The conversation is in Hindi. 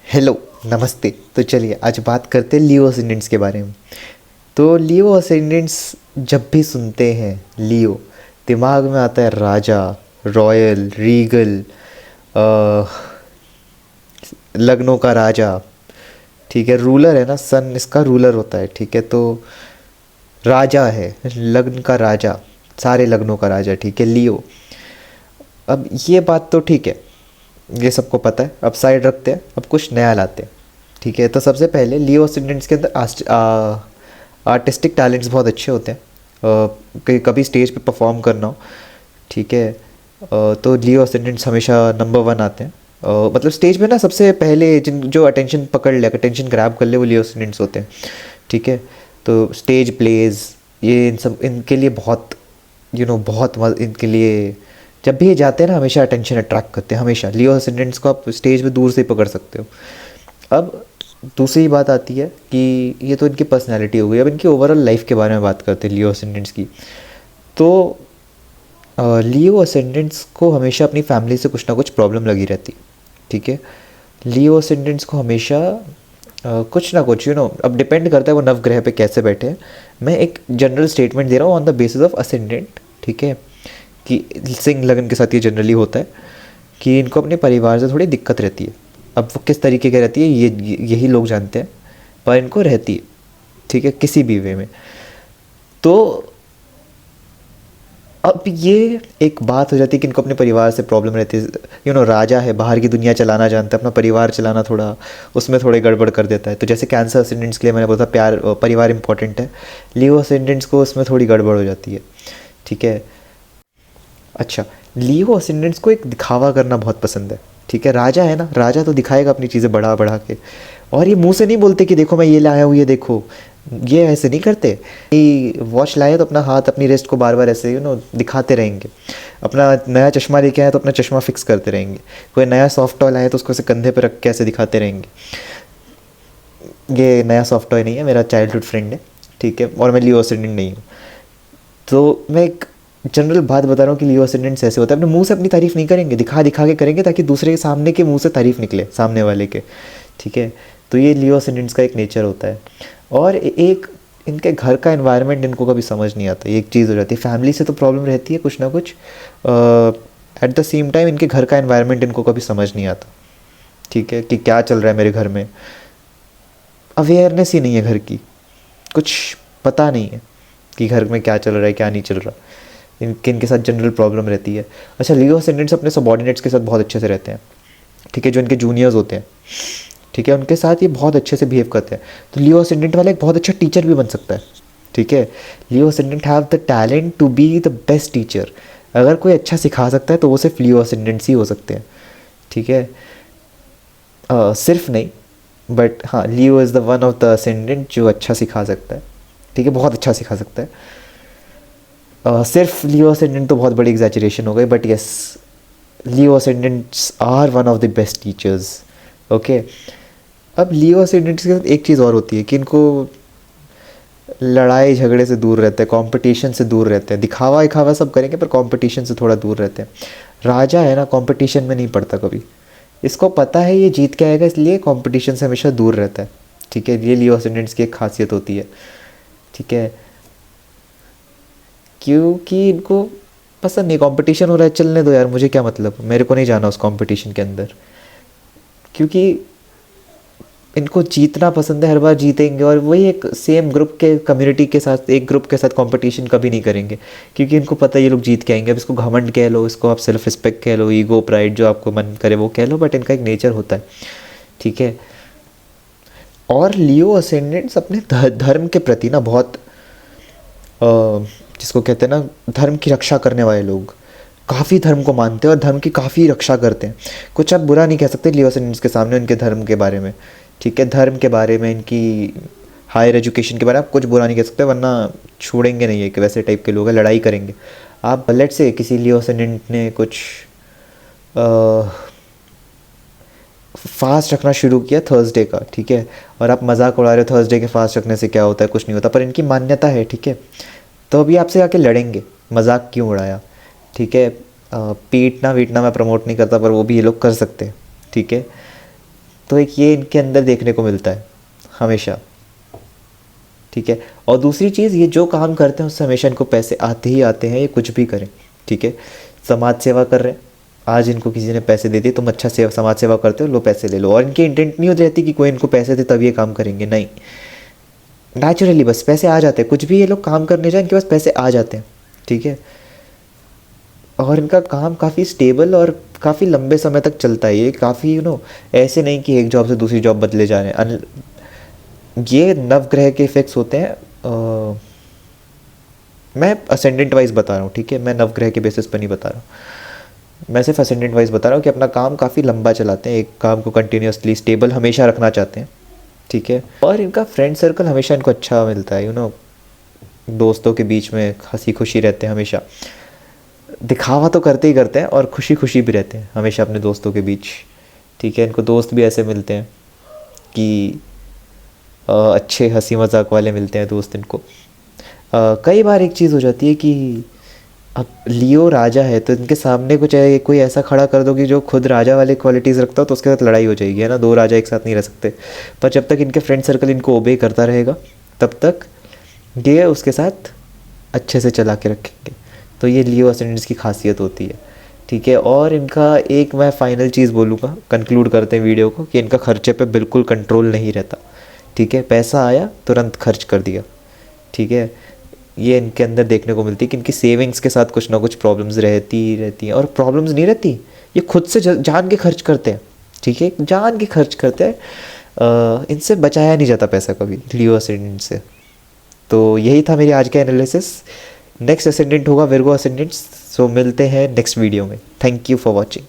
हेलो, नमस्ते। तो चलिए आज बात करते हैं लियो असेंडेंट्स के बारे में। तो लियो असेंडेंट्स जब भी सुनते हैं लियो, दिमाग में आता है राजा, रॉयल, रीगल, लग्नों का राजा। ठीक है, रूलर है ना, सन इसका रूलर होता है। ठीक है, तो राजा है, लग्न का राजा, सारे लग्नों का राजा। ठीक है, लियो। अब ये बात तो ठीक है, ये सबको पता है। अब साइड रखते हैं, अब कुछ नया लाते हैं। ठीक है, तो सबसे पहले लियो असेंडेंट्स के अंदर आर्टिस्टिक टैलेंट्स बहुत अच्छे होते हैं। कभी स्टेज पे परफॉर्म करना हो, ठीक है, तो लियो असेंडेंट्स हमेशा नंबर वन आते हैं। मतलब स्टेज पे ना सबसे पहले जिन जो अटेंशन पकड़ ले, अटेंशन ग्रैब कर ले, वो लियो असेंडेंट्स होते हैं। ठीक है, तो स्टेज प्लेज, ये इन सब इनके लिए बहुत बहुत इनके लिए जब भी ये जाते हैं ना, हमेशा अटेंशन अट्रैक्ट करते हैं। हमेशा लियो असेंडेंट्स को आप स्टेज पे दूर से ही पकड़ सकते हो। अब दूसरी बात आती है कि ये तो इनकी पर्सनैलिटी हो गई। अब इनकी ओवरऑल लाइफ के बारे में बात करते हैं लियो असेंडेंट्स की। तो लियो असेंडेंट्स को हमेशा अपनी फैमिली से कुछ ना कुछ प्रॉब्लम लगी रहती। ठीक है, लियो असेंडेंट्स को हमेशा कुछ ना कुछ अब डिपेंड करता है वो नवग्रह पे कैसे बैठे हैं। मैं एक जनरल स्टेटमेंट दे रहा हूँ on the basis of ascendant. ठीक है, कि सिंह लगन के साथ ये जनरली होता है कि इनको अपने परिवार से थोड़ी दिक्कत रहती है। अब वो किस तरीके की रहती है यही लोग जानते हैं, पर इनको रहती है। ठीक है, किसी भी वे में। तो अब ये एक बात हो जाती है कि इनको अपने परिवार से प्रॉब्लम रहती है। राजा है, बाहर की दुनिया चलाना जानता है, अपना परिवार चलाना थोड़ा उसमें थोड़े गड़बड़ कर देता है। तो जैसे कैंसर असेंडेंट्स के लिए मैंने बोला था प्यार परिवार इंपॉर्टेंट है, लियो असेंडेंट्स को उसमें थोड़ी गड़बड़ हो जाती है। ठीक है, अच्छा, लियो असेंडेंट्स को एक दिखावा करना बहुत पसंद है। ठीक है, राजा है ना, राजा तो दिखाएगा अपनी चीज़ें बढ़ा बढ़ा के। और ये मुंह से नहीं बोलते कि देखो मैं ये लाया हूँ, ये देखो। ये ऐसे नहीं करते कि वॉच लाए तो अपना हाथ अपनी रिस्ट को बार बार ऐसे दिखाते रहेंगे। अपना नया चश्मा लेके आए तो अपना चश्मा फिक्स करते रहेंगे। कोई नया सॉफ्ट टॉय लाए तो उसको ऐसे कंधे पे रख के ऐसे दिखाते रहेंगे। ये नया सॉफ्ट टॉय नहीं है, मेरा चाइल्डहुड फ्रेंड है। ठीक है, और मैं लियो असेंडेंट नहीं हूँ। तो मैं एक जनरल बात बता रहा हूँ कि लियो असेंडेंट्स ऐसे होता है, अपने मुंह से अपनी तारीफ़ नहीं करेंगे, दिखा दिखा के करेंगे ताकि दूसरे के सामने के मुंह से तारीफ़ निकले, सामने वाले के। ठीक है, तो ये लियो असेंडेंट्स का एक नेचर होता है। और एक इनके घर का एनवायरनमेंट इनको कभी समझ नहीं आता। ये एक चीज़ हो जाती है, फैमिली से तो प्रॉब्लम रहती है कुछ ना कुछ, एट द सेम टाइम इनके घर का एनवायरनमेंट इनको कभी समझ नहीं आता। ठीक है, कि क्या चल रहा है मेरे घर में, अवेयरनेस ही नहीं है घर की, कुछ पता नहीं है कि घर में क्या चल रहा है क्या नहीं चल रहा। इनके साथ जनरल प्रॉब्लम रहती है। अच्छा, लियो असेंडेंट्स अपने सबॉर्डिनेट्स के साथ बहुत अच्छे से रहते हैं। ठीक है, जो इनके जूनियर्स होते हैं, ठीक है, उनके साथ ये बहुत अच्छे से बिहेव करते हैं। तो लियो असेंडेंट वाला एक बहुत अच्छा टीचर भी बन सकता है। ठीक है, Leo ascendant have the talent to be the best teacher. अगर कोई अच्छा सिखा सकता है तो वो सिर्फ लियो असेंडेंट्स ही हो सकते हैं। ठीक है, सिर्फ नहीं, बट हाँ, Leo is the one of the ascendant जो अच्छा सिखा सकता है। ठीक है, बहुत अच्छा सिखा सकता है। सिर्फ लियो असेंडेंट तो बहुत बड़ी एग्जैजरेशन हो गई, but yes, Leo ascendants are one of the best teachers. Okay, अब लियो असेंडेंट्स के साथ एक चीज़ और होती है कि इनको लड़ाई झगड़े से दूर रहते हैं, कंपटीशन से दूर रहते हैं। दिखावा दिखावा सब करेंगे पर कंपटीशन से थोड़ा दूर रहते हैं। राजा है ना, कंपटीशन में नहीं पड़ता कभी। इसको पता है ये जीत के आएगा, इसलिए कंपटीशन से हमेशा दूर रहता है। ठीक है, ये लियो असेंडेंट्स की एक खासियत होती है। ठीक है, क्योंकि इनको पसंद नहीं, कंपटीशन हो रहा है चलने दो यार, मुझे क्या मतलब, मेरे को नहीं जाना उस कंपटीशन के अंदर। क्योंकि इनको जीतना पसंद है, हर बार जीतेंगे, और वही एक सेम ग्रुप के कम्युनिटी के साथ, एक ग्रुप के साथ कंपटीशन कभी नहीं करेंगे, क्योंकि इनको पता है ये लोग जीत के आएंगे। अब इसको घमंड कह लो, इसको आप सेल्फ रिस्पेक्ट कह लो, ईगो, प्राइड, जो आपको मन करे वो कह लो, बट इनका एक नेचर होता है। ठीक है, और लियो असेंडेंट्स अपने धर्म के प्रति ना बहुत जिसको कहते हैं ना धर्म की रक्षा करने वाले लोग, काफ़ी धर्म को मानते हैं और धर्म की काफ़ी रक्षा करते हैं। कुछ आप बुरा नहीं कह सकते लियो असेंडेंट्स के सामने उनके धर्म के बारे में। ठीक है, धर्म के बारे में, इनकी हायर एजुकेशन के बारे में आप कुछ बुरा नहीं कह सकते, वरना छोड़ेंगे नहीं है कि वैसे टाइप के लोग हैं, लड़ाई करेंगे। आप लेट से किसी लियो असेंडेंट ने कुछ फास्ट रखना शुरू किया थर्सडे का, ठीक है, और आप मजाक उड़ा रहे हो थर्सडे के फास्ट रखने से क्या होता है, कुछ नहीं होता, पर इनकी मान्यता है। ठीक है, तो अभी आपसे आके लड़ेंगे, मजाक क्यों उड़ाया। ठीक है, पीटना वीटना मैं प्रमोट नहीं करता, पर वो भी ये लोग कर सकते हैं। ठीक है, तो एक ये इनके अंदर देखने को मिलता है हमेशा, ठीक है। और दूसरी चीज़, ये जो काम करते हैं उससे हमेशा इनको पैसे आते ही आते हैं, ये कुछ भी करें, ठीक है। समाज सेवा कर रहे हैं, आज इनको किसी ने पैसे दे दिए, तुम अच्छा सेवा समाज सेवा करते हो, लो पैसे ले लो। और इनकी इंटेंट नहीं होती रहती कि कोई इनको पैसे दे तब ये काम करेंगे, नहीं, नेचुरली बस पैसे आ जाते हैं। कुछ भी ये लोग काम करने जाए इनके पास पैसे आ जाते हैं, ठीक है। और इनका काम काफ़ी स्टेबल और काफ़ी लंबे समय तक चलता है। ये काफ़ी ऐसे नहीं कि एक जॉब से दूसरी जॉब बदले जा रहे हैं। ये नवग्रह के इफेक्ट्स होते हैं। मैं असेंडेंट वाइज बता रहा हूँ, ठीक है, मैं नवग्रह के बेसिस पर नहीं बता रहा हूँ, मैं सिर्फ असेंडेंट वाइज बता रहा हूँ कि अपना काम काफ़ी लंबा चलाते हैं, एक काम को कंटिन्यूसली स्टेबल हमेशा रखना चाहते हैं, ठीक है। और इनका फ्रेंड सर्कल हमेशा इनको अच्छा मिलता है, दोस्तों के बीच में हंसी खुशी रहते हैं हमेशा। दिखावा तो करते ही करते हैं और खुशी खुशी भी रहते हैं हमेशा अपने दोस्तों के बीच, ठीक है। इनको दोस्त भी ऐसे मिलते हैं कि अच्छे हंसी मजाक वाले मिलते हैं दोस्त इनको। कई बार एक चीज़ हो जाती है कि अब लियो राजा है तो इनके सामने कुछ कोई ऐसा खड़ा कर दो कि जो खुद राजा वाले क्वालिटीज़ रखता हो तो उसके साथ लड़ाई हो जाएगी, है ना। दो राजा एक साथ नहीं रह सकते। पर जब तक इनके फ्रेंड सर्कल इनको ओबे करता रहेगा तब तक ये उसके साथ अच्छे से चला के रखेंगे। तो ये लियो असेंडेंट्स की खासियत होती है, ठीक है। और इनका एक मैं फाइनल चीज़ बोलूँगा, कंक्लूड करते हैं वीडियो को, कि इनका खर्चे पे बिल्कुल कंट्रोल नहीं रहता, ठीक है। पैसा आया तुरंत खर्च कर दिया, ठीक है। ये इनके अंदर देखने को मिलती है कि इनकी सेविंग्स के साथ कुछ ना कुछ प्रॉब्लम्स रहती ही रहती हैं। और प्रॉब्लम्स नहीं रहती, ये खुद से जान के खर्च करते हैं, ठीक है, जान के खर्च करते हैं। इनसे बचाया नहीं जाता पैसा कभी लियो असेंडेंट से। तो यही था मेरी आज का एनालिसिस। नेक्स्ट असेंडेंट होगा विर्गो असेंडेंट। सो मिलते हैं नेक्स्ट वीडियो में। Thank you for watching.